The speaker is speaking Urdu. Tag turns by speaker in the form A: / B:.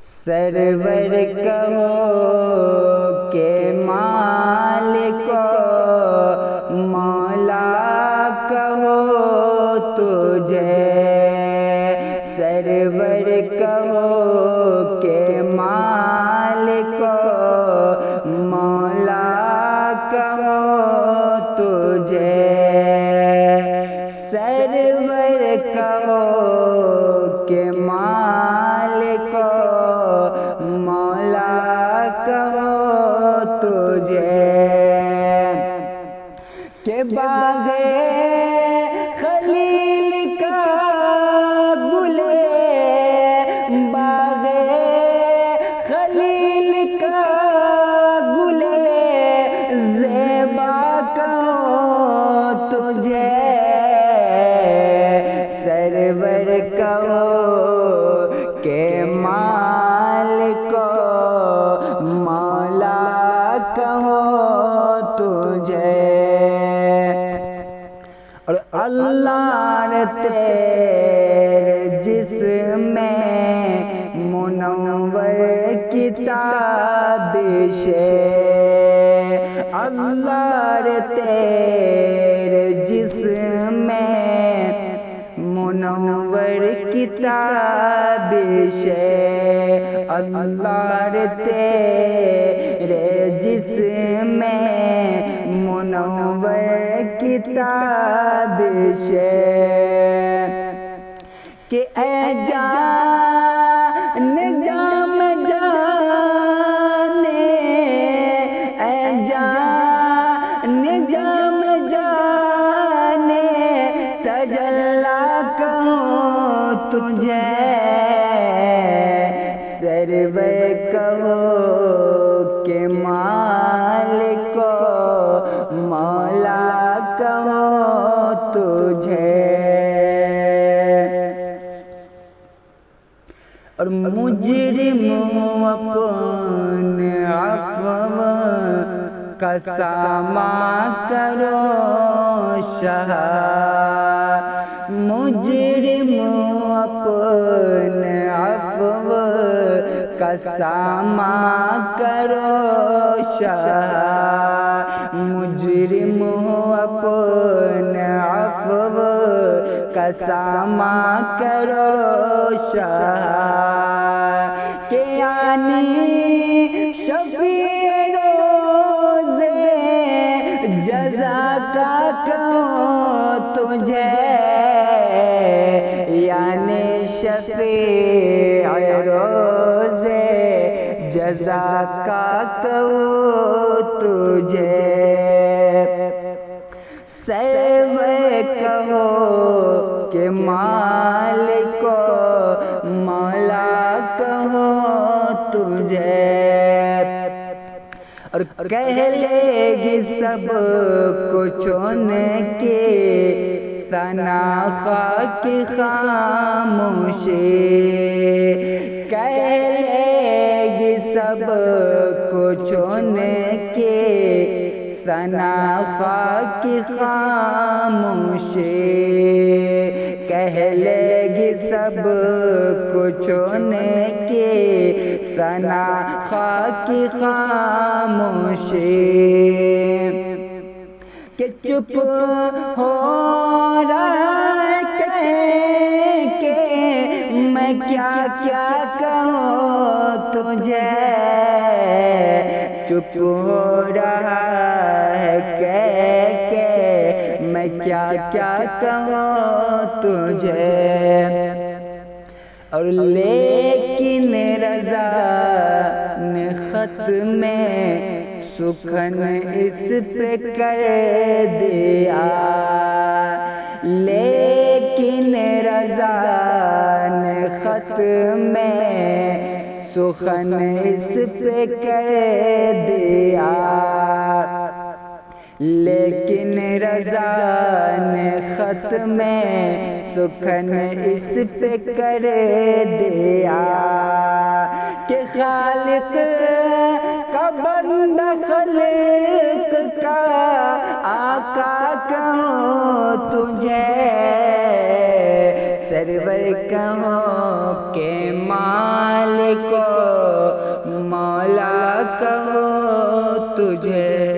A: سرور کہو کہ مالک مولا کہو تجھے، سرور کہو کہ مالک مولا کہو تجھے، سرور کہو کہ مالک مولا کہو تجھے، کہ باغ خلیل کا گل، باغ خلیل کا گل زیبا کہو تجھے، سرور کہو کہ مالک مولا کہو تجھے، اور اللہ نے تیرے جسم میں منور کتابش، اللہ نے تیرے جسم میں منور کتابش، اللہ نے تیرے جسم میں منور کتابش، کہ اے جان جام جانے، اے جان جام جانے تجلا کہو تجھے، سرور کہو کہ مالک مولا کہو تجھے، اور مجرم اپنے عفو کا ساماں کرو شاہ، مجرم اپنے عفو کا ساماں کرو شاہ، مجرم اپنے عفو کا ساماں کرو شاہ، کہ یعنی شفیع روز جزا کا کہو تجھے، یعنی شفیع روز جزا کا کہو تجھے، سرور کہو کہ مالک مولا کہو تجھے، اور کہہ لے گی سب کو چن کے ثنا خاک خاموشی، کہہ لے گی سب کو چن کے ثنا خاک خاموشی، کہہ لے گی سب کو چن کے ثنا خاک خاموشی، کہ چپ ہو رہا ہے کہہ کے میں کیا کیا کہوں تجھے، چپ ہو رہا ہے کہہ کے میں کیا کیا کہوں تجھے، اور لیکن رضا نے خط میں سخن اس پہ کر دیا، لیکن رضا نے خط میں سخن اس پہ کر دیا، لیکن رضا نے خط میں سخن اس پہ کر دیا، کہ خالق کا بندہ خلق کا آقا کہو تجھے، سرور کہو کہ مالک کو مولا کہو تجھے